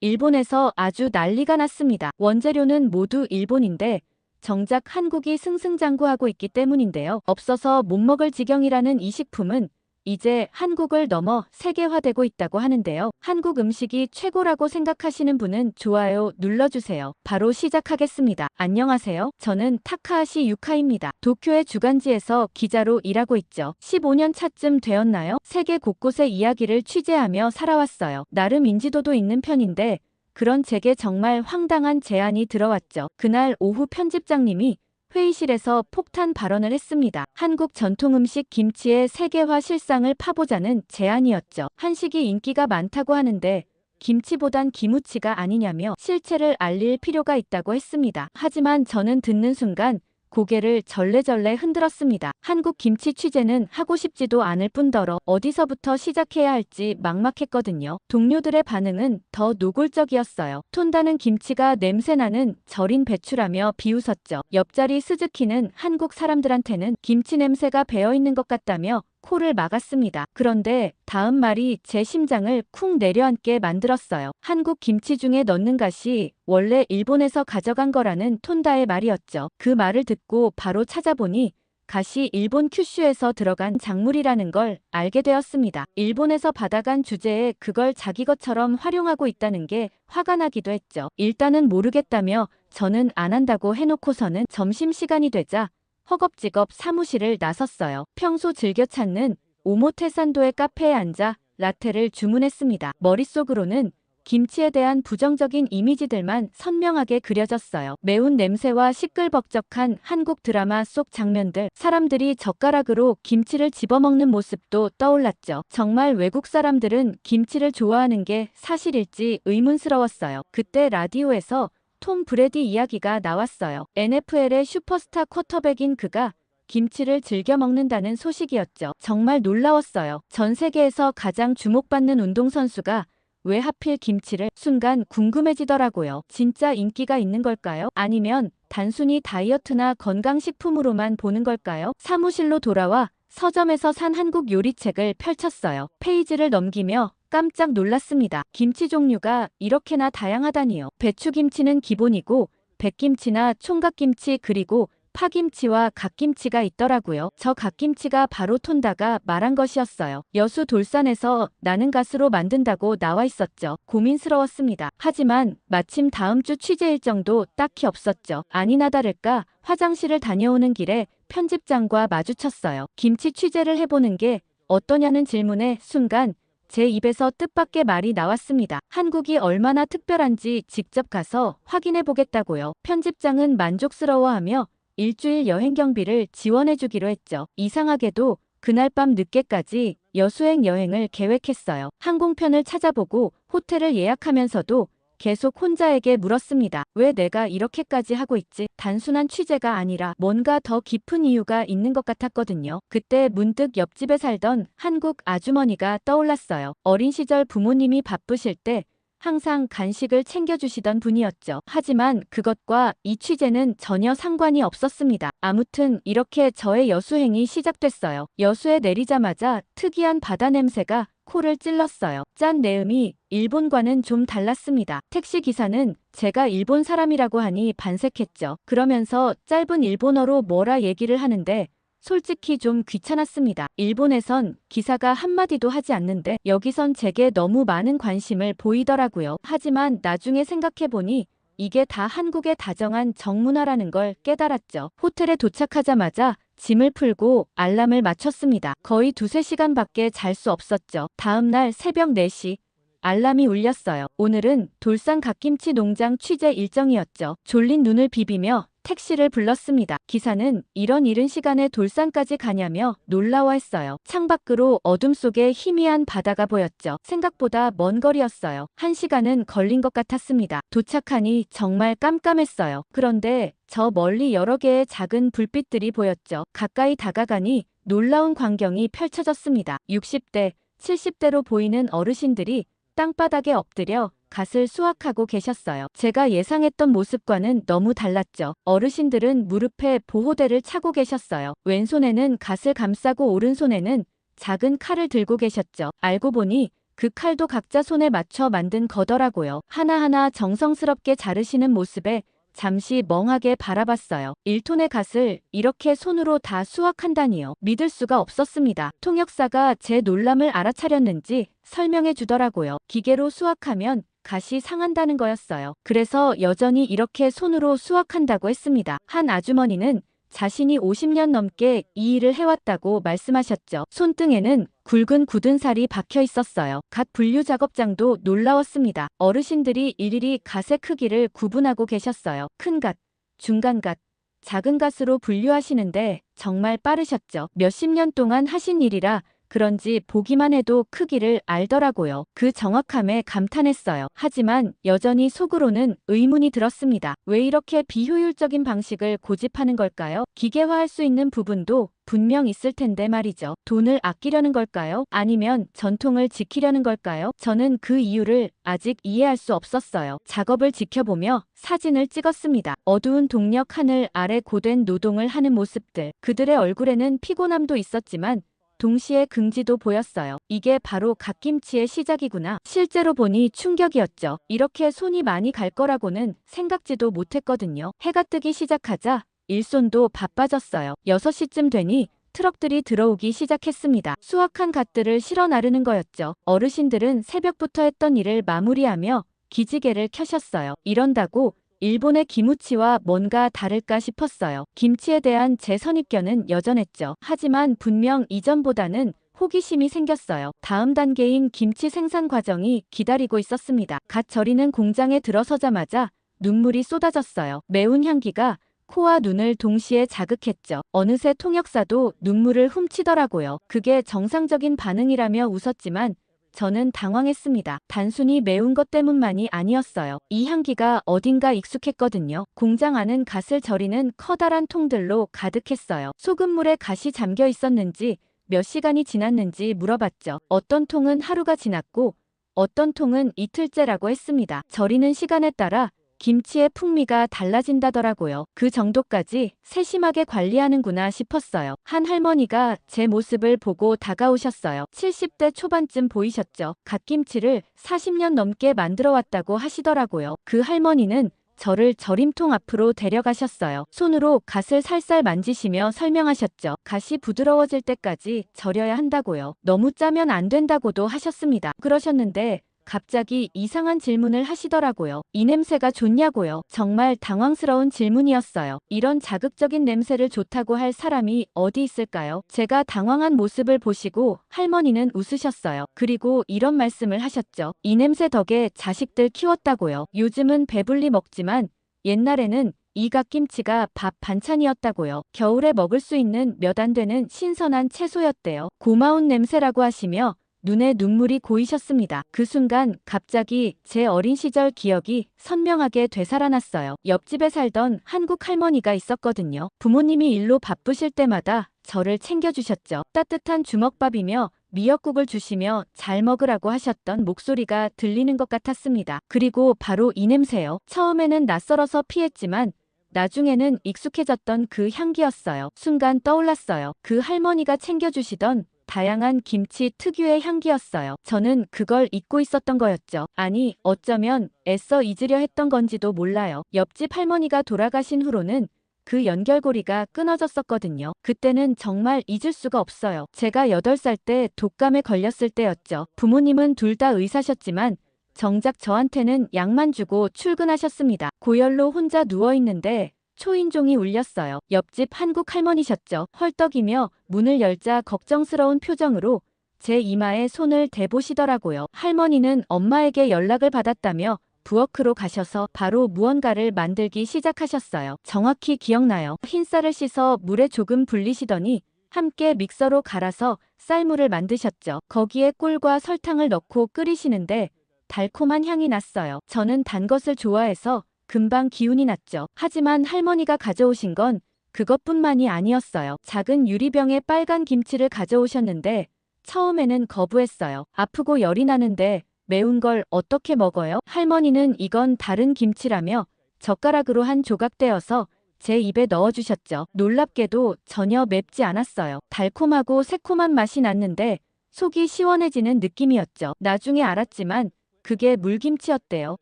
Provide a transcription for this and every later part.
일본에서 아주 난리가 났습니다. 원재료는 모두 일본인데 정작 한국이 승승장구하고 있기 때문인데요. 없어서 못 먹을 지경이라는 이 식품은 이제 한국을 넘어 세계화되고 있다고 하는데요. 한국 음식이 최고라고 생각하시는 분은 좋아요 눌러주세요. 바로 시작하겠습니다. 안녕하세요. 저는 타카하시 유카입니다. 도쿄의 주간지에서 기자로 일하고 있죠. 15년 차쯤 되었나요? 세계 곳곳의 이야기를 취재하며 살아왔어요. 나름 인지도도 있는 편인데 그런 제게 정말 황당한 제안이 들어왔죠. 그날 오후 편집장님이 회의실에서 폭탄 발언을 했습니다. 한국 전통 음식 김치의 세계화 실상을 파보자는 제안이었죠. 한식이 인기가 많다고 하는데 김치보단 기무치가 아니냐며 실체를 알릴 필요가 있다고 했습니다. 하지만 저는 듣는 순간 고개를 절레절레 흔들었습니다. 한국 김치 취재는 하고 싶지도 않을 뿐더러 어디서부터 시작해야 할지 막막했거든요. 동료들의 반응은 더 노골적이었어요. 톤다는 김치가 냄새나는 절인 배추라며 비웃었죠. 옆자리 스즈키는 한국 사람들한테는 김치 냄새가 배어있는 것 같다며 코를 막았습니다. 그런데 다음 말이 제 심장을 쿵 내려앉게 만들었어요. 한국 김치 중에 넣는 갓이 원래 일본에서 가져간 거라는 톤다의 말이었죠. 그 말을 듣고 바로 찾아보니 갓이 일본 큐슈에서 들어간 작물이라는 걸 알게 되었습니다. 일본에서 받아간 주제에 그걸 자기 것처럼 활용하고 있다는 게 화가 나기도 했죠. 일단은 모르겠다며 저는 안 한다고 해놓고서는 점심시간이 되자 허겁지겁 사무실을 나섰어요. 평소 즐겨 찾는 오모테산도의 카페에 앉아 라테를 주문했습니다. 머릿속으로는 김치에 대한 부정적인 이미지들만 선명하게 그려졌어요. 매운 냄새와 시끌벅적한 한국 드라마 속 장면들, 사람들이 젓가락으로 김치를 집어먹는 모습도 떠올랐죠. 정말 외국 사람들은 김치를 좋아하는 게 사실일지 의문스러웠어요. 그때 라디오에서 톰 브레디 이야기가 나왔어요. NFL의 슈퍼스타 쿼터백인 그가 김치를 즐겨 먹는다는 소식이었죠. 정말 놀라웠어요. 전 세계에서 가장 주목받는 운동선수가 왜 하필 김치를? 순간 궁금해지더라고요. 진짜 인기가 있는 걸까요? 아니면 단순히 다이어트나 건강식품으로만 보는 걸까요? 사무실로 돌아와 서점에서 산 한국 요리책을 펼쳤어요. 페이지를 넘기며 깜짝 놀랐습니다. 김치 종류가 이렇게나 다양하다니요. 배추김치는 기본이고 백김치나 총각김치 그리고 파김치와 갓김치가 있더라고요. 저 갓김치가 바로 톤다가 말한 것이었어요. 여수 돌산에서 나는 갓으로 만든다고 나와 있었죠. 고민스러웠습니다. 하지만 마침 다음 주 취재 일정도 딱히 없었죠. 아니나 다를까 화장실을 다녀오는 길에 편집장과 마주쳤어요. 김치 취재를 해보는 게 어떠냐는 질문에 순간 제 입에서 뜻밖의 말이 나왔습니다. 한국이 얼마나 특별한지 직접 가서 확인해 보겠다고요. 편집장은 만족스러워하며 일주일 여행 경비를 지원해주기로 했죠. 이상하게도 그날 밤 늦게까지 여수행 여행을 계획했어요. 항공편을 찾아보고 호텔을 예약하면서도 계속 혼자에게 물었습니다. 왜 내가 이렇게까지 하고 있지? 단순한 취재가 아니라 뭔가 더 깊은 이유가 있는 것 같았거든요. 그때 문득 옆집에 살던 한국 아주머니가 떠올랐어요. 어린 시절 부모님이 바쁘실 때 항상 간식을 챙겨주시던 분이었죠. 하지만 그것과 이 취재는 전혀 상관이 없었습니다. 아무튼 이렇게 저의 여수행이 시작됐어요. 여수에 내리자마자 특이한 바다 냄새가 코를 찔렀어요. 짠 내음이 일본과는 좀 달랐습니다. 택시 기사는 제가 일본 사람이라고 하니 반색했죠. 그러면서 짧은 일본어로 뭐라 얘기를 하는데 솔직히 좀 귀찮았습니다. 일본에선 기사가 한마디도 하지 않는데 여기선 제게 너무 많은 관심을 보이더라고요. 하지만 나중에 생각해보니 이게 다 한국의 다정한 정문화라는 걸 깨달았죠. 호텔에 도착하자마자 짐을 풀고 알람을 맞췄습니다. 거의 2~3시간밖에 잘 수 없었죠. 다음날 새벽 4시 알람이 울렸어요. 오늘은 돌산 갓김치 농장 취재 일정이었죠. 졸린 눈을 비비며 택시를 불렀습니다. 기사는 이런 이른 시간에 돌산까지 가냐며 놀라워했어요. 창밖으로 어둠 속에 희미한 바다가 보였죠. 생각보다 먼 거리였어요. 1시간은 걸린 것 같았습니다. 도착하니 정말 깜깜했어요. 그런데 저 멀리 여러 개의 작은 불빛들이 보였죠. 가까이 다가가니 놀라운 광경이 펼쳐졌습니다. 60대, 70대로 보이는 어르신들이 땅바닥에 엎드려 갓을 수확하고 계셨어요. 제가 예상했던 모습과는 너무 달랐죠. 어르신들은 무릎에 보호대를 차고 계셨어요. 왼손에는 갓을 감싸고 오른손에는 작은 칼을 들고 계셨죠. 알고 보니 그 칼도 각자 손에 맞춰 만든 거더라고요. 하나하나 정성스럽게 자르시는 모습에 잠시 멍하게 바라봤어요. 1톤의 갓을 이렇게 손으로 다 수확한다니요. 믿을 수가 없었습니다. 통역사가 제 놀람을 알아차렸는지 설명해 주더라고요. 기계로 수확하면 갓이 상한다는 거였어요. 그래서 여전히 이렇게 손으로 수확한다고 했습니다. 한 아주머니는 자신이 50년 넘게 이 일을 해왔다고 말씀하셨죠. 손등에는 굵은 굳은 살이 박혀 있었어요. 갓 분류 작업장도 놀라웠습니다. 어르신들이 일일이 갓의 크기를 구분하고 계셨어요. 큰 갓, 중간 갓, 작은 갓으로 분류하시는데 정말 빠르셨죠. 몇십 년 동안 하신 일이라 그런지 보기만 해도 크기를 알더라고요. 그 정확함에 감탄했어요. 하지만 여전히 속으로는 의문이 들었습니다. 왜 이렇게 비효율적인 방식을 고집하는 걸까요? 기계화할 수 있는 부분도 분명 있을 텐데 말이죠. 돈을 아끼려는 걸까요? 아니면 전통을 지키려는 걸까요? 저는 그 이유를 아직 이해할 수 없었어요. 작업을 지켜보며 사진을 찍었습니다. 어두운 동력 하늘 아래 고된 노동을 하는 모습들. 그들의 얼굴에는 피곤함도 있었지만 동시에 긍지도 보였어요. 이게 바로 갓김치의 시작이구나. 실제로 보니 충격이었죠. 이렇게 손이 많이 갈 거라고는 생각지도 못했거든요. 해가 뜨기 시작하자 일손도 바빠졌어요. 6시쯤 되니 트럭들이 들어오기 시작했습니다. 수확한 갓들을 실어 나르는 거였죠. 어르신들은 새벽부터 했던 일을 마무리하며 기지개를 켜셨어요. 이런다고 일본의 기무치와 뭔가 다를까 싶었어요. 김치에 대한 제 선입견은 여전했죠. 하지만 분명 이전보다는 호기심이 생겼어요. 다음 단계인 김치 생산 과정이 기다리고 있었습니다. 갓 절이는 공장에 들어서자마자 눈물이 쏟아졌어요. 매운 향기가 코와 눈을 동시에 자극했죠. 어느새 통역사도 눈물을 훔치더라고요. 그게 정상적인 반응이라며 웃었지만 저는 당황했습니다. 단순히 매운 것 때문만이 아니었어요. 이 향기가 어딘가 익숙했거든요. 공장 안은 갓을 절이는 커다란 통들로 가득했어요. 소금물에 갓이 잠겨 있었는지 몇 시간이 지났는지 물어봤죠. 어떤 통은 하루가 지났고 어떤 통은 이틀째라고 했습니다. 절이는 시간에 따라 김치의 풍미가 달라진다더라고요. 그 정도까지 세심하게 관리하는구나 싶었어요. 한 할머니가 제 모습을 보고 다가오셨어요. 70대 초반쯤 보이셨죠. 갓김치를 40년 넘게 만들어 왔다고 하시더라고요. 그 할머니는 저를 절임통 앞으로 데려가셨어요. 손으로 갓을 살살 만지시며 설명하셨죠. 갓이 부드러워질 때까지 절여야 한다고요. 너무 짜면 안 된다고도 하셨습니다. 그러셨는데 갑자기 이상한 질문을 하시더라고요. 이 냄새가 좋냐고요. 정말 당황스러운 질문이었어요. 이런 자극적인 냄새를 좋다고 할 사람이 어디 있을까요? 제가 당황한 모습을 보시고 할머니는 웃으셨어요. 그리고 이런 말씀을 하셨죠. 이 냄새 덕에 자식들 키웠다고요. 요즘은 배불리 먹지만 옛날에는 이 갓김치가 밥 반찬이었다고요. 겨울에 먹을 수 있는 몇 안 되는 신선한 채소였대요. 고마운 냄새라고 하시며 눈에 눈물이 고이셨습니다. 그 순간 갑자기 제 어린 시절 기억이 선명하게 되살아났어요. 옆집에 살던 한국 할머니가 있었거든요. 부모님이 일로 바쁘실 때마다 저를 챙겨주셨죠. 따뜻한 주먹밥이며 미역국을 주시며 잘 먹으라고 하셨던 목소리가 들리는 것 같았습니다. 그리고 바로 이 냄새요. 처음에는 낯설어서 피했지만 나중에는 익숙해졌던 그 향기였어요. 순간 떠올랐어요. 그 할머니가 챙겨주시던 다양한 김치 특유의 향기였어요. 저는 그걸 잊고 있었던 거였죠. 아니, 어쩌면 애써 잊으려 했던 건지도 몰라요. 옆집 할머니가 돌아가신 후로는 그 연결고리가 끊어졌었거든요. 그때는 정말 잊을 수가 없어요. 제가 8살 때 독감에 걸렸을 때였죠. 부모님은 둘 다 의사셨지만 정작 저한테는 약만 주고 출근하셨습니다. 고열로 혼자 누워있는데 초인종이 울렸어요. 옆집 한국 할머니셨죠. 헐떡이며 문을 열자 걱정스러운 표정으로 제 이마에 손을 대보시더라고요. 할머니는 엄마에게 연락을 받았다며 부엌으로 가셔서 바로 무언가를 만들기 시작하셨어요. 정확히 기억나요. 흰쌀을 씻어 물에 조금 불리시더니 함께 믹서로 갈아서 쌀물을 만드셨죠. 거기에 꿀과 설탕을 넣고 끓이시는데 달콤한 향이 났어요. 저는 단 것을 좋아해서 금방 기운이 났죠. 하지만 할머니가 가져오신 건 그것뿐만이 아니었어요. 작은 유리병에 빨간 김치를 가져오셨는데 처음에는 거부했어요. 아프고 열이 나는데 매운 걸 어떻게 먹어요? 할머니는 이건 다른 김치라며 젓가락으로 한 조각 떼어서 제 입에 넣어주셨죠. 놀랍게도 전혀 맵지 않았어요. 달콤하고 새콤한 맛이 났는데 속이 시원해지는 느낌이었죠. 나중에 알았지만 그게 물김치였대요.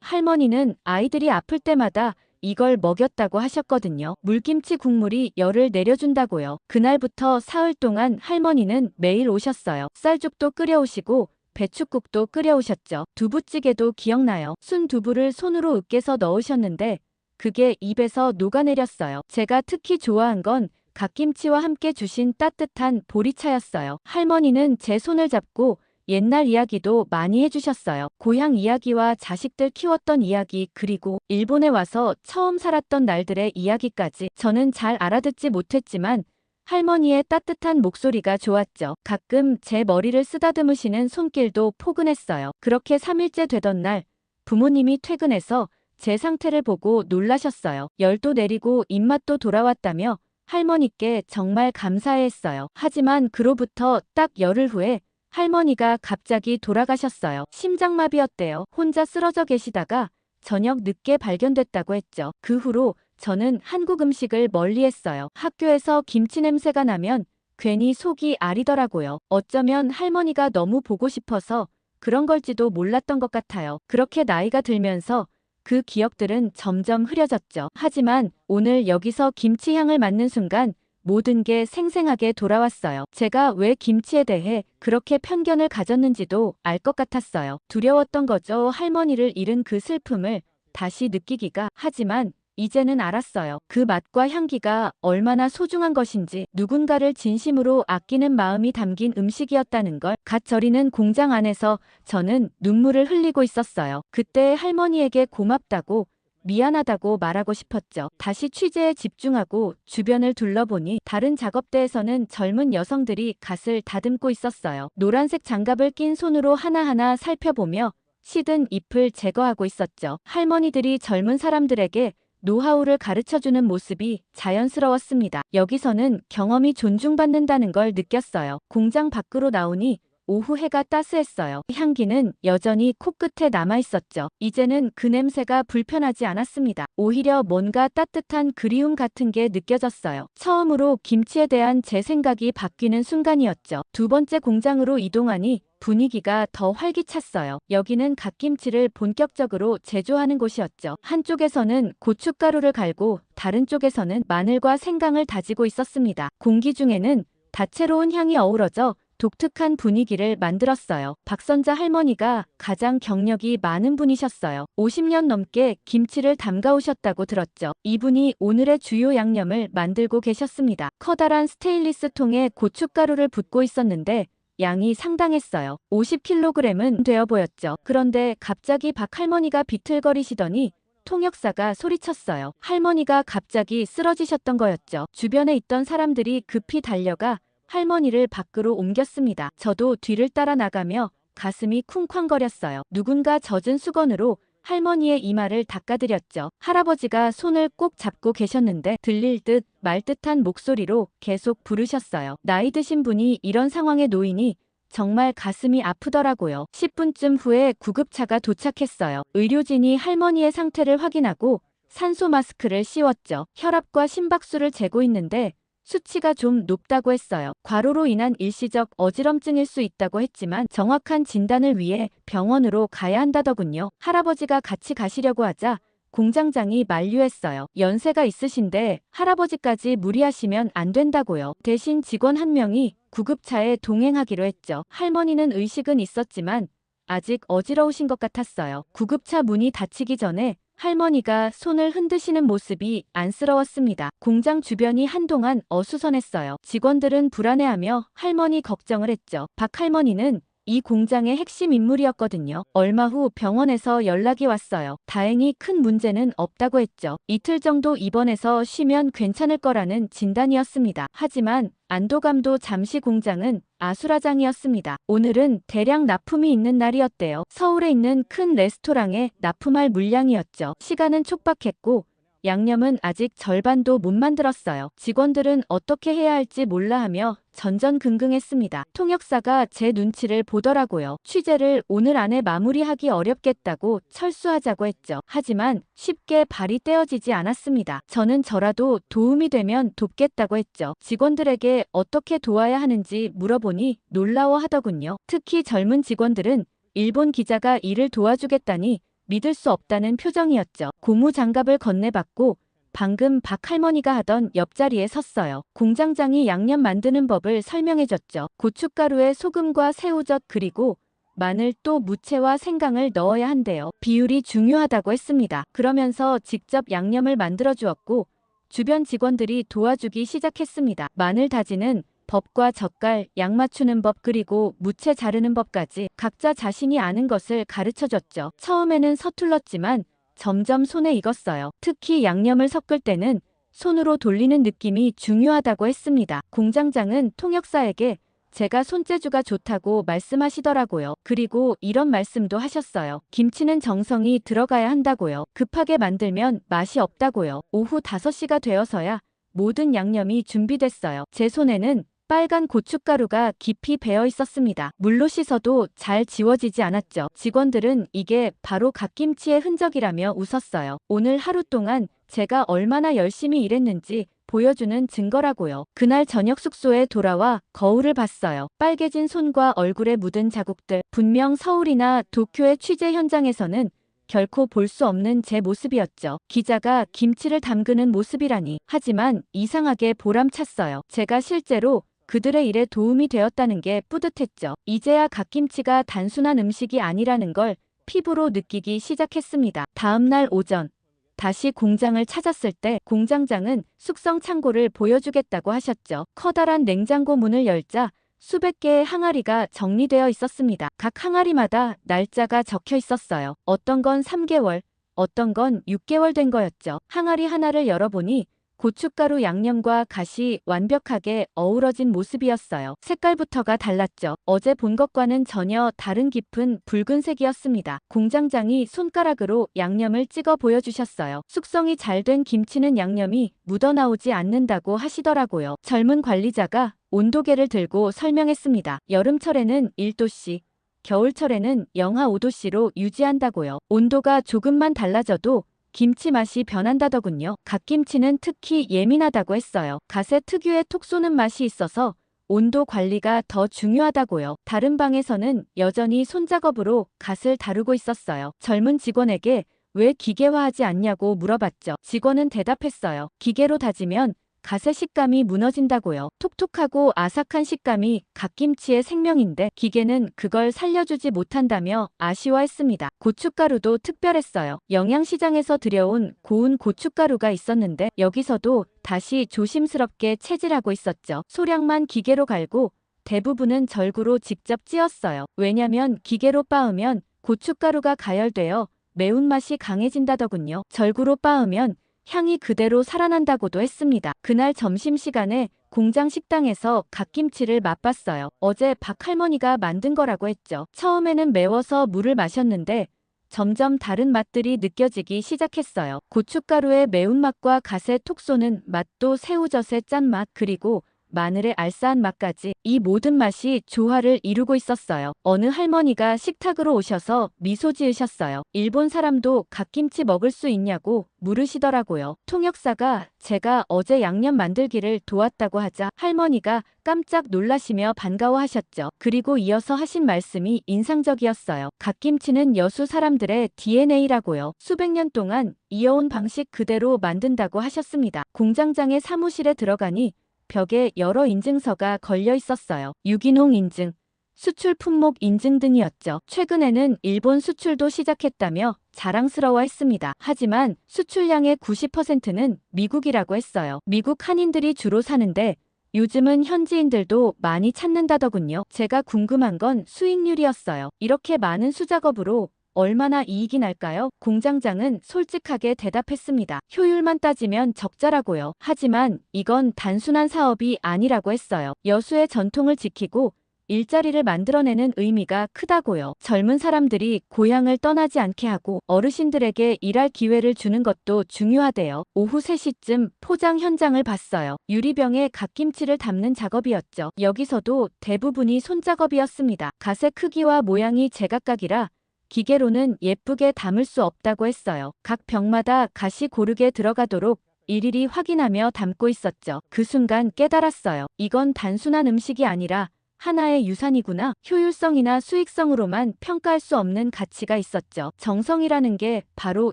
할머니는 아이들이 아플 때마다 이걸 먹였다고 하셨거든요. 물김치 국물이 열을 내려준다고요. 그날부터 사흘 동안 할머니는 매일 오셨어요. 쌀죽도 끓여오시고 배춧국도 끓여오셨죠. 두부찌개도 기억나요. 순두부를 손으로 으깨서 넣으셨는데 그게 입에서 녹아내렸어요. 제가 특히 좋아한 건 갓김치와 함께 주신 따뜻한 보리차였어요. 할머니는 제 손을 잡고 옛날 이야기도 많이 해주셨어요. 고향 이야기와 자식들 키웠던 이야기, 그리고 일본에 와서 처음 살았던 날들의 이야기까지. 저는 잘 알아듣지 못했지만 할머니의 따뜻한 목소리가 좋았죠. 가끔 제 머리를 쓰다듬으시는 손길도 포근했어요. 그렇게 3일째 되던 날 부모님이 퇴근해서 제 상태를 보고 놀라셨어요. 열도 내리고 입맛도 돌아왔다며 할머니께 정말 감사해했어요. 하지만 그로부터 딱 열흘 후에 할머니가 갑자기 돌아가셨어요. 심장마비였대요. 혼자 쓰러져 계시다가 저녁 늦게 발견됐다고 했죠. 그 후로 저는 한국 음식을 멀리했어요. 학교에서 김치 냄새가 나면 괜히 속이 아리더라고요. 어쩌면 할머니가 너무 보고 싶어서 그런 걸지도 몰랐던 것 같아요. 그렇게 나이가 들면서 그 기억들은 점점 흐려졌죠. 하지만 오늘 여기서 김치 향을 맡는 순간 모든 게 생생하게 돌아왔어요. 제가 왜 김치에 대해 그렇게 편견을 가졌는지도 알 것 같았어요. 두려웠던 거죠. 할머니를 잃은 그 슬픔을 다시 느끼기가. 하지만 이제는 알았어요. 그 맛과 향기가 얼마나 소중한 것인지, 누군가를 진심으로 아끼는 마음이 담긴 음식이었다는 걸. 갓 절이는 공장 안에서 저는 눈물을 흘리고 있었어요. 그때 할머니에게 고맙다고, 미안하다고 말하고 싶었죠. 다시 취재에 집중하고 주변을 둘러보니 다른 작업대에서는 젊은 여성들이 갓을 다듬고 있었어요. 노란색 장갑을 낀 손으로 하나하나 살펴보며 시든 잎을 제거하고 있었죠. 할머니들이 젊은 사람들에게 노하우를 가르쳐주는 모습이 자연스러웠습니다. 여기서는 경험이 존중받는다는 걸 느꼈어요. 공장 밖으로 나오니 오후 해가 따스했어요. 향기는 여전히 코끝에 남아있었죠. 이제는 그 냄새가 불편하지 않았습니다. 오히려 뭔가 따뜻한 그리움 같은 게 느껴졌어요. 처음으로 김치에 대한 제 생각이 바뀌는 순간이었죠. 두 번째 공장으로 이동하니 분위기가 더 활기찼어요. 여기는 갓김치를 본격적으로 제조하는 곳이었죠. 한쪽에서는 고춧가루를 갈고 다른 쪽에서는 마늘과 생강을 다지고 있었습니다. 공기 중에는 다채로운 향이 어우러져 독특한 분위기를 만들었어요. 박선자 할머니가 가장 경력이 많은 분이셨어요. 50년 넘게 김치를 담가오셨다고 들었죠. 이분이 오늘의 주요 양념을 만들고 계셨습니다. 커다란 스테인리스 통에 고춧가루를 붓고 있었는데 양이 상당했어요. 50kg은 되어 보였죠. 그런데 갑자기 박 할머니가 비틀거리시더니 통역사가 소리쳤어요. 할머니가 갑자기 쓰러지셨던 거였죠. 주변에 있던 사람들이 급히 달려가 할머니를 밖으로 옮겼습니다. 저도 뒤를 따라 나가며 가슴이 쿵쾅거렸어요. 누군가 젖은 수건으로 할머니의 이마를 닦아드렸죠. 할아버지가 손을 꼭 잡고 계셨는데 들릴 듯 말 듯한 목소리로 계속 부르셨어요. 나이 드신 분이 이런 상황에 놓이니 정말 가슴이 아프더라고요. 10분쯤 후에 구급차가 도착했어요. 의료진이 할머니의 상태를 확인하고 산소 마스크를 씌웠죠. 혈압과 심박수를 재고 있는데 수치가 좀 높다고 했어요. 과로로 인한 일시적 어지럼증일 수 있다고 했지만 정확한 진단을 위해 병원으로 가야 한다더군요. 할아버지가 같이 가시려고 하자 공장장이 만류했어요. 연세가 있으신데 할아버지까지 무리하시면 안 된다고요. 대신 직원 한 명이 구급차에 동행하기로 했죠. 할머니는 의식은 있었지만 아직 어지러우신 것 같았어요. 구급차 문이 닫히기 전에 할머니가 손을 흔드시는 모습이 안쓰러웠습니다. 공장 주변이 한동안 어수선했어요. 직원들은 불안해하며 할머니 걱정을 했죠. 박 할머니는 이 공장의 핵심 인물이었거든요. 얼마 후 병원에서 연락이 왔어요. 다행히 큰 문제는 없다고 했죠. 이틀 정도 입원해서 쉬면 괜찮을 거라는 진단이었습니다. 하지만 안도감도 잠시 공장은 아수라장이었습니다. 오늘은 대량 납품이 있는 날이었대요. 서울에 있는 큰 레스토랑에 납품할 물량이었죠. 시간은 촉박했고 양념은 아직 절반도 못 만들었어요. 직원들은 어떻게 해야 할지 몰라 하며 전전긍긍했습니다. 통역사가 제 눈치를 보더라고요. 취재를 오늘 안에 마무리하기 어렵겠다고 철수하자고 했죠. 하지만 쉽게 발이 떼어지지 않았습니다. 저는 저라도 도움이 되면 돕겠다고 했죠. 직원들에게 어떻게 도와야 하는지 물어보니 놀라워하더군요. 특히 젊은 직원들은 일본 기자가 일을 도와주겠다니 믿을 수 없다는 표정이었죠. 고무 장갑을 건네받고 방금 박 할머니가 하던 옆자리에 섰어요. 공장장이 양념 만드는 법을 설명해줬죠. 고춧가루에 소금과 새우젓 그리고 마늘 또 무채와 생강을 넣어야 한대요. 비율이 중요하다고 했습니다. 그러면서 직접 양념을 만들어 주었고 주변 직원들이 도와주기 시작했습니다. 마늘 다지는 법과 젓갈, 양 맞추는 법 그리고 무채 자르는 법까지 각자 자신이 아는 것을 가르쳐줬죠. 처음에는 서툴렀지만 점점 손에 익었어요. 특히 양념을 섞을 때는 손으로 돌리는 느낌이 중요하다고 했습니다. 공장장은 통역사에게 제가 손재주가 좋다고 말씀하시더라고요. 그리고 이런 말씀도 하셨어요. 김치는 정성이 들어가야 한다고요. 급하게 만들면 맛이 없다고요. 오후 5시가 되어서야 모든 양념이 준비됐어요. 제 손에는 빨간 고춧가루가 깊이 배어 있었습니다. 물로 씻어도 잘 지워지지 않았죠. 직원들은 이게 바로 갓김치의 흔적이라며 웃었어요. 오늘 하루 동안 제가 얼마나 열심히 일했는지 보여주는 증거라고요. 그날 저녁 숙소에 돌아와 거울을 봤어요. 빨개진 손과 얼굴에 묻은 자국들. 분명 서울이나 도쿄의 취재 현장에서는 결코 볼 수 없는 제 모습이었죠. 기자가 김치를 담그는 모습이라니. 하지만 이상하게 보람찼어요. 제가 실제로 그들의 일에 도움이 되었다는 게 뿌듯했죠. 이제야 갓김치가 단순한 음식이 아니라는 걸 피부로 느끼기 시작했습니다. 다음 날 오전 다시 공장을 찾았을 때 공장장은 숙성 창고를 보여주겠다고 하셨죠. 커다란 냉장고 문을 열자 수백 개의 항아리가 정리되어 있었습니다. 각 항아리마다 날짜가 적혀 있었어요. 어떤 건 3개월, 어떤 건 6개월 된 거였죠. 항아리 하나를 열어보니 고춧가루 양념과 갓이 완벽하게 어우러진 모습이었어요. 색깔부터가 달랐죠. 어제 본 것과는 전혀 다른 깊은 붉은색이었습니다. 공장장이 손가락으로 양념을 찍어 보여주셨어요. 숙성이 잘 된 김치는 양념이 묻어나오지 않는다고 하시더라고요. 젊은 관리자가 온도계를 들고 설명했습니다. 여름철에는 1도씨, 겨울철에는 영하 5도씨로 유지한다고요. 온도가 조금만 달라져도 김치 맛이 변한다더군요. 갓김치는 특히 예민하다고 했어요. 갓의 특유의 톡 쏘는 맛이 있어서 온도 관리가 더 중요하다고요. 다른 방에서는 여전히 손작업으로 갓을 다루고 있었어요. 젊은 직원에게 왜 기계화하지 않냐고 물어봤죠. 직원은 대답했어요. 기계로 다지면 갓의 식감이 무너진다고요. 톡톡하고 아삭한 식감이 갓김치의 생명인데 기계는 그걸 살려주지 못한다며 아쉬워했습니다. 고춧가루도 특별했어요. 영양시장에서 들여온 고운 고춧가루가 있었는데 여기서도 다시 조심스럽게 채질하고 있었죠. 소량만 기계로 갈고 대부분은 절구로 직접 찧었어요. 왜냐면 기계로 빻으면 고춧가루가 가열되어 매운맛이 강해진다더군요. 절구로 빻으면 향이 그대로 살아난다고도 했습니다. 그날 점심시간에 공장 식당에서 갓김치를 맛봤어요. 어제 박 할머니가 만든 거라고 했죠. 처음에는 매워서 물을 마셨는데 점점 다른 맛들이 느껴지기 시작했어요. 고춧가루의 매운맛과 갓의 톡 쏘는 맛도 새우젓의 짠맛 그리고 마늘의 알싸한 맛까지 이 모든 맛이 조화를 이루고 있었어요. 어느 할머니가 식탁으로 오셔서 미소 지으셨어요. 일본 사람도 갓김치 먹을 수 있냐고 물으시더라고요. 통역사가 제가 어제 양념 만들기를 도왔다고 하자 할머니가 깜짝 놀라시며 반가워하셨죠. 그리고 이어서 하신 말씀이 인상적이었어요. 갓김치는 여수 사람들의 DNA라고요. 수백 년 동안 이어온 방식 그대로 만든다고 하셨습니다. 공장장의 사무실에 들어가니 벽에 여러 인증서가 걸려 있었어요. 유기농 인증, 수출 품목 인증 등이었죠. 최근에는 일본 수출도 시작했다며 자랑스러워했습니다. 하지만 수출량의 90%는 미국이라고 했어요. 미국 한인들이 주로 사는데 요즘은 현지인들도 많이 찾는다더군요. 제가 궁금한 건 수익률이었어요. 이렇게 많은 수작업으로 얼마나 이익이 날까요? 공장장은 솔직하게 대답했습니다. 효율만 따지면 적자라고요. 하지만 이건 단순한 사업이 아니라고 했어요. 여수의 전통을 지키고 일자리를 만들어내는 의미가 크다고요. 젊은 사람들이 고향을 떠나지 않게 하고 어르신들에게 일할 기회를 주는 것도 중요하대요. 오후 3시쯤 포장 현장을 봤어요. 유리병에 갓김치를 담는 작업이었죠. 여기서도 대부분이 손작업이었습니다. 갓의 크기와 모양이 제각각이라 기계로는 예쁘게 담을 수 없다고 했어요. 각 병마다 갓이 고르게 들어가도록 일일이 확인하며 담고 있었죠. 그 순간 깨달았어요. 이건 단순한 음식이 아니라 하나의 유산이구나. 효율성이나 수익성으로만 평가할 수 없는 가치가 있었죠. 정성이라는 게 바로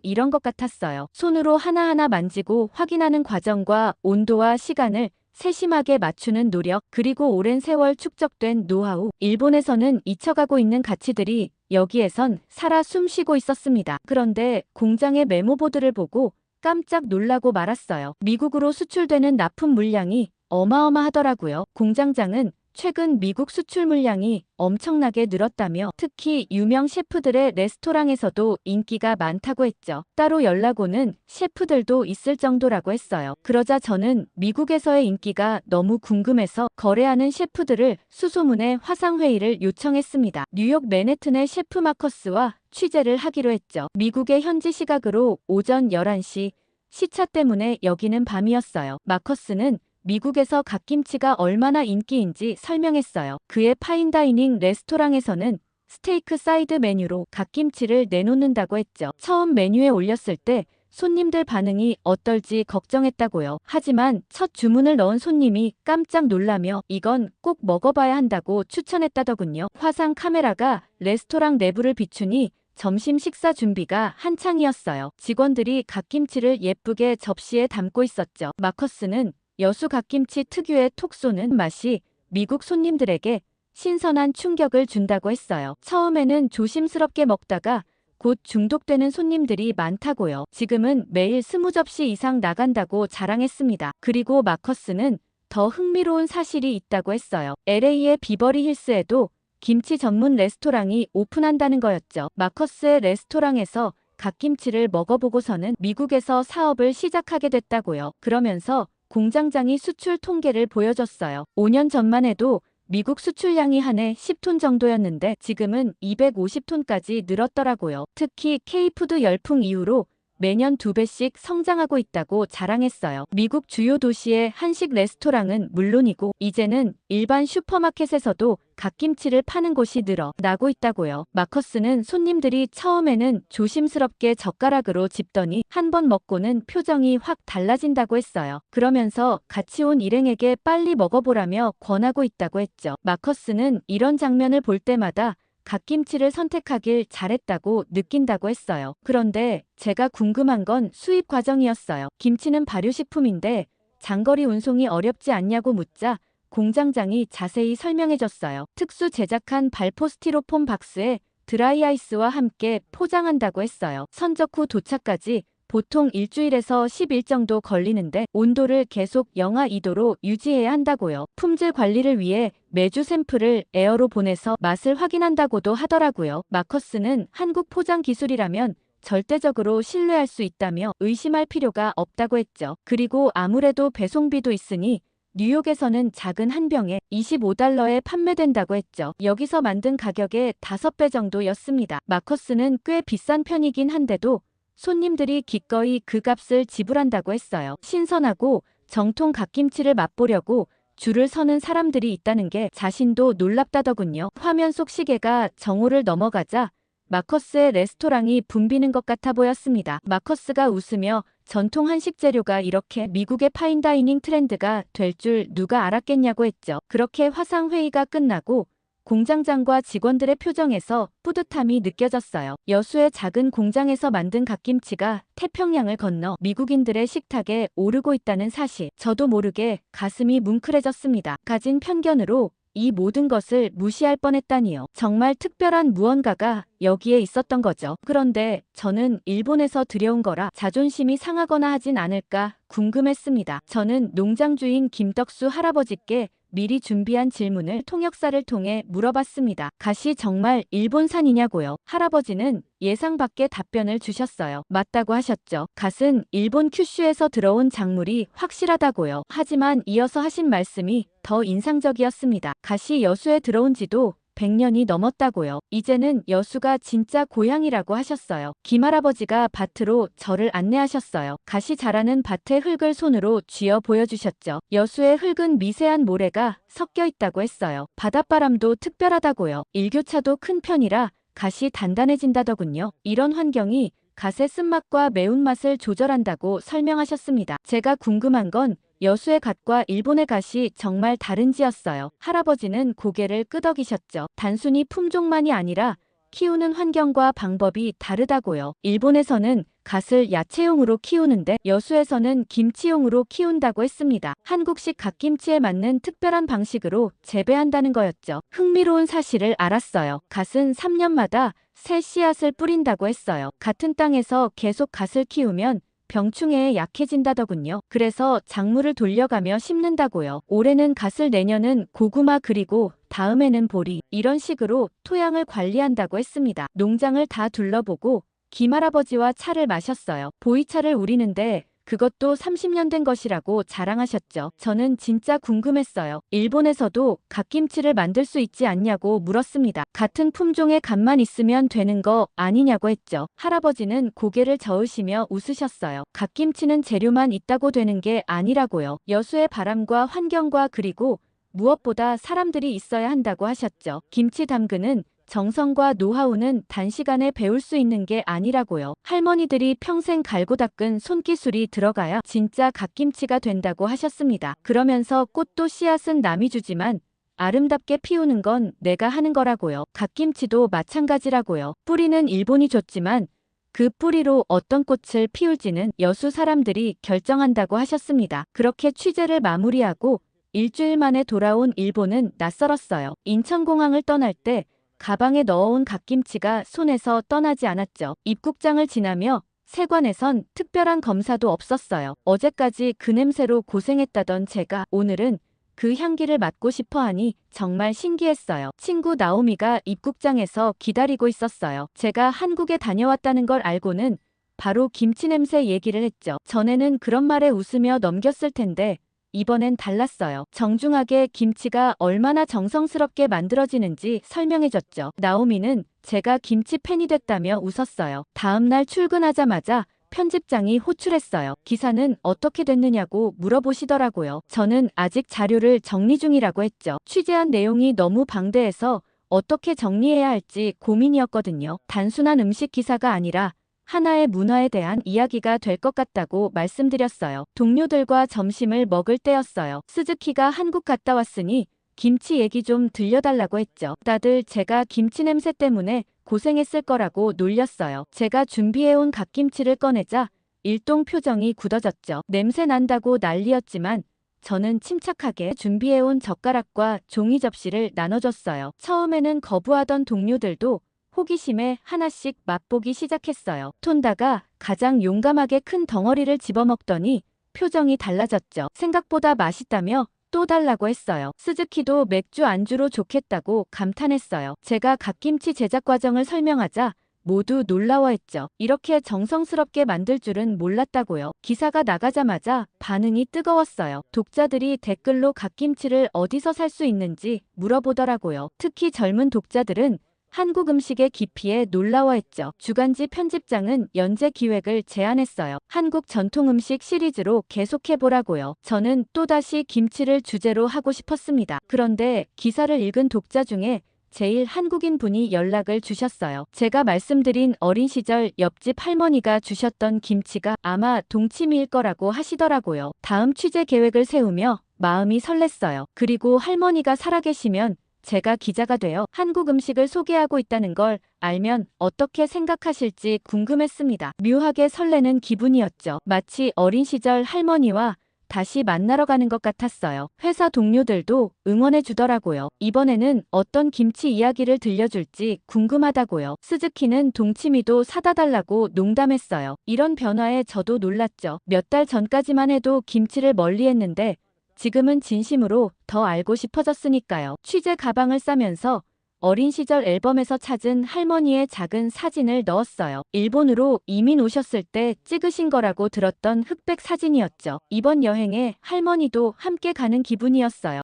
이런 것 같았어요. 손으로 하나하나 만지고 확인하는 과정과 온도와 시간을 세심하게 맞추는 노력, 그리고 오랜 세월 축적된 노하우. 일본에서는 잊혀가고 있는 가치들이 여기에선 살아 숨쉬고 있었습니다. 그런데 공장의 메모보드를 보고 깜짝 놀라고 말았어요. 미국으로 수출되는 납품 물량이 어마어마하더라고요. 공장장은 최근 미국 수출 물량이 엄청나게 늘었다며 특히 유명 셰프들의 레스토랑에서도 인기가 많다고 했죠. 따로 연락 오는 셰프들도 있을 정도라고 했어요. 그러자 저는 미국에서의 인기가 너무 궁금해서 거래하는 셰프들을 수소문해 화상회의를 요청했습니다. 뉴욕 맨해튼의 셰프 마커스와 취재를 하기로 했죠. 미국의 현지 시각으로 오전 11시, 시차 때문에 여기는 밤이었어요. 마커스는 미국에서 갓김치가 얼마나 인기인지 설명했어요. 그의 파인다이닝 레스토랑에서는 스테이크 사이드 메뉴로 갓김치를 내놓는다고 했죠. 처음 메뉴에 올렸을 때 손님들 반응이 어떨지 걱정했다고요. 하지만 첫 주문을 넣은 손님이 깜짝 놀라며 이건 꼭 먹어봐야 한다고 추천했다더군요. 화상 카메라가 레스토랑 내부를 비추니 점심 식사 준비가 한창이었어요. 직원들이 갓김치를 예쁘게 접시에 담고 있었죠. 마커스는 여수 갓김치 특유의 톡 쏘는 맛이 미국 손님들에게 신선한 충격을 준다고 했어요. 처음에는 조심스럽게 먹다가 곧 중독되는 손님들이 많다고요. 지금은 매일 20접시 이상 나간다고 자랑했습니다. 그리고 마커스는 더 흥미로운 사실이 있다고 했어요. LA의 비버리 힐스에도 김치 전문 레스토랑이 오픈한다는 거였죠. 마커스의 레스토랑에서 갓김치를 먹어보고서는 미국에서 사업을 시작하게 됐다고요. 그러면서 공장장이 수출 통계를 보여줬어요. 5년 전만 해도 미국 수출량이 한 해 10톤 정도였는데 지금은 250톤까지 늘었더라고요. 특히 K푸드 열풍 이후로 매년 2배씩 성장하고 있다고 자랑했어요. 미국 주요 도시의 한식 레스토랑은 물론이고 이제는 일반 슈퍼마켓에서도 갓김치를 파는 곳이 늘어나고 있다고요. 마커스는 손님들이 처음에는 조심스럽게 젓가락으로 집더니 한 번 먹고는 표정이 확 달라진다고 했어요. 그러면서 같이 온 일행에게 빨리 먹어보라며 권하고 있다고 했죠. 마커스는 이런 장면을 볼 때마다 갓김치를 선택하길 잘했다고 느낀다고 했어요. 그런데 제가 궁금한 건 수입 과정이었어요. 김치는 발효식품인데 장거리 운송이 어렵지 않냐고 묻자 공장장이 자세히 설명해줬어요. 특수 제작한 발포 스티로폼 박스에 드라이아이스와 함께 포장한다고 했어요. 선적 후 도착까지 보통 일주일에서 10일 정도 걸리는데 온도를 계속 영하 2도로 유지해야 한다고요. 품질 관리를 위해 매주 샘플을 에어로 보내서 맛을 확인한다고도 하더라고요. 마커스는 한국 포장 기술이라면 절대적으로 신뢰할 수 있다며 의심할 필요가 없다고 했죠. 그리고 아무래도 배송비도 있으니 뉴욕에서는 작은 한 병에 $25에 판매된다고 했죠. 여기서 만든 가격의 5배 정도였습니다. 마커스는 꽤 비싼 편이긴 한데도 손님들이 기꺼이 그 값을 지불한다고 했어요. 신선하고 정통 갓김치를 맛보려고 줄을 서는 사람들이 있다는 게 자신도 놀랍다더군요. 화면 속 시계가 정오를 넘어가자 마커스의 레스토랑이 붐비는 것 같아 보였습니다. 마커스가 웃으며 전통 한식 재료가 이렇게 미국의 파인다이닝 트렌드가 될 줄 누가 알았겠냐고 했죠. 그렇게 화상회의가 끝나고 공장장과 직원들의 표정에서 뿌듯함이 느껴졌어요. 여수의 작은 공장에서 만든 갓김치가 태평양을 건너 미국인들의 식탁에 오르고 있다는 사실. 저도 모르게 가슴이 뭉클해졌습니다. 가진 편견으로 이 모든 것을 무시할 뻔했다니요. 정말 특별한 무언가가 여기에 있었던 거죠. 그런데 저는 일본에서 들여온 거라 자존심이 상하거나 하진 않을까 궁금했습니다. 저는 농장 주인 김덕수 할아버지께 미리 준비한 질문을 통역사를 통해 물어봤습니다. 갓이 정말 일본산이냐고요? 할아버지는 예상 밖의 답변을 주셨어요. 맞다고 하셨죠. 갓은 일본 큐슈에서 들어온 작물이 확실하다고요. 하지만 이어서 하신 말씀이 더 인상적이었습니다. 갓이 여수에 들어온 지도 100년이 넘었다고요. 이제는 여수가 진짜 고향이라고 하셨어요. 김할아버지가 밭으로 저를 안내하셨어요. 갓이 자라는 밭의 흙을 손으로 쥐어 보여주셨죠. 여수의 흙은 미세한 모래가 섞여 있다고 했어요. 바닷바람도 특별하다고요. 일교차도 큰 편이라 갓이 단단해진다더군요. 이런 환경이 갓의 쓴맛과 매운맛을 조절한다고 설명하셨습니다. 제가 궁금한 건 여수의 갓과 일본의 갓이 정말 다른지였어요. 할아버지는 고개를 끄덕이셨죠. 단순히 품종만이 아니라 키우는 환경과 방법이 다르다고요. 일본에서는 갓을 야채용으로 키우는데 여수에서는 김치용으로 키운다고 했습니다. 한국식 갓김치에 맞는 특별한 방식으로 재배한다는 거였죠. 흥미로운 사실을 알았어요. 갓은 3년마다 새 씨앗을 뿌린다고 했어요. 같은 땅에서 계속 갓을 키우면 병충해에 약해진다더군요. 그래서 작물을 돌려가며 심는다고요. 올해는 갓을, 내년은 고구마, 그리고 다음에는 보리, 이런 식으로 토양을 관리한다고 했습니다. 농장을 다 둘러보고 김할아버지와 차를 마셨어요. 보이차를 우리는데 그것도 30년 된 것이라고 자랑하셨죠. 저는 진짜 궁금했어요. 일본에서도 갓김치를 만들 수 있지 않냐고 물었습니다. 같은 품종의 갓만 있으면 되는 거 아니냐고 했죠. 할아버지는 고개를 저으시며 웃으셨어요. 갓김치는 재료만 있다고 되는 게 아니라고요. 여수의 바람과 환경과 그리고 무엇보다 사람들이 있어야 한다고 하셨죠. 김치 담그는 정성과 노하우는 단시간에 배울 수 있는 게 아니라고요. 할머니들이 평생 갈고 닦은 손기술이 들어가야 진짜 갓김치가 된다고 하셨습니다. 그러면서 꽃도 씨앗은 남이 주지만 아름답게 피우는 건 내가 하는 거라고요. 갓김치도 마찬가지라고요. 뿌리는 일본이 줬지만 그 뿌리로 어떤 꽃을 피울지는 여수 사람들이 결정한다고 하셨습니다. 그렇게 취재를 마무리하고 일주일 만에 돌아온 일본은 낯설었어요. 인천공항을 떠날 때 가방에 넣어온 갓김치가 손에서 떠나지 않았죠. 입국장을 지나며 세관에선 특별한 검사도 없었어요. 어제까지 그 냄새로 고생했다던 제가 오늘은 그 향기를 맡고 싶어 하니 정말 신기했어요. 친구 나오미가 입국장에서 기다리고 있었어요. 제가 한국에 다녀왔다는 걸 알고는 바로 김치 냄새 얘기를 했죠. 전에는 그런 말에 웃으며 넘겼을 텐데 이번엔 달랐어요. 정중하게 김치가 얼마나 정성스럽게 만들어지는지 설명해줬죠. 나오미는 제가 김치 팬이 됐다며 웃었어요. 다음날 출근하자마자 편집장이 호출했어요. 기사는 어떻게 됐느냐고 물어보시더라고요. 저는 아직 자료를 정리 중이라고 했죠. 취재한 내용이 너무 방대해서 어떻게 정리해야 할지 고민이었거든요. 단순한 음식 기사가 아니라 하나의 문화에 대한 이야기가 될 것 같다고 말씀드렸어요. 동료들과 점심을 먹을 때였어요. 스즈키가 한국 갔다 왔으니 김치 얘기 좀 들려달라고 했죠. 다들 제가 김치 냄새 때문에 고생했을 거라고 놀렸어요. 제가 준비해온 갓김치를 꺼내자 일동 표정이 굳어졌죠. 냄새 난다고 난리였지만 저는 침착하게 준비해온 젓가락과 종이 접시를 나눠줬어요. 처음에는 거부하던 동료들도 호기심에 하나씩 맛보기 시작했어요. 톤다가 가장 용감하게 큰 덩어리를 집어먹더니 표정이 달라졌죠. 생각보다 맛있다며 또 달라고 했어요. 스즈키도 맥주 안주로 좋겠다고 감탄했어요. 제가 갓김치 제작 과정을 설명하자 모두 놀라워했죠. 이렇게 정성스럽게 만들 줄은 몰랐다고요. 기사가 나가자마자 반응이 뜨거웠어요. 독자들이 댓글로 갓김치를 어디서 살 수 있는지 물어보더라고요. 특히 젊은 독자들은 한국 음식의 깊이에 놀라워했죠. 주간지 편집장은 연재 기획을 제안했어요. 한국 전통 음식 시리즈로 계속해보라고요. 저는 또다시 김치를 주제로 하고 싶었습니다. 그런데 기사를 읽은 독자 중에 제일 한국인 분이 연락을 주셨어요. 제가 말씀드린 어린 시절 옆집 할머니가 주셨던 김치가 아마 동치미일 거라고 하시더라고요. 다음 취재 계획을 세우며 마음이 설렜어요. 그리고 할머니가 살아계시면 제가 기자가 되어 한국 음식을 소개하고 있다는 걸 알면 어떻게 생각하실지 궁금했습니다. 묘하게 설레는 기분이었죠. 마치 어린 시절 할머니와 다시 만나러 가는 것 같았어요. 회사 동료들도 응원해 주더라고요. 이번에는 어떤 김치 이야기를 들려줄지 궁금하다고요. 스즈키는 동치미도 사다 달라고 농담했어요. 이런 변화에 저도 놀랐죠. 몇 달 전까지만 해도 김치를 멀리했는데 지금은 진심으로 더 알고 싶어졌으니까요. 취재 가방을 싸면서 어린 시절 앨범에서 찾은 할머니의 작은 사진을 넣었어요. 일본으로 이민 오셨을 때 찍으신 거라고 들었던 흑백 사진이었죠. 이번 여행에 할머니도 함께 가는 기분이었어요.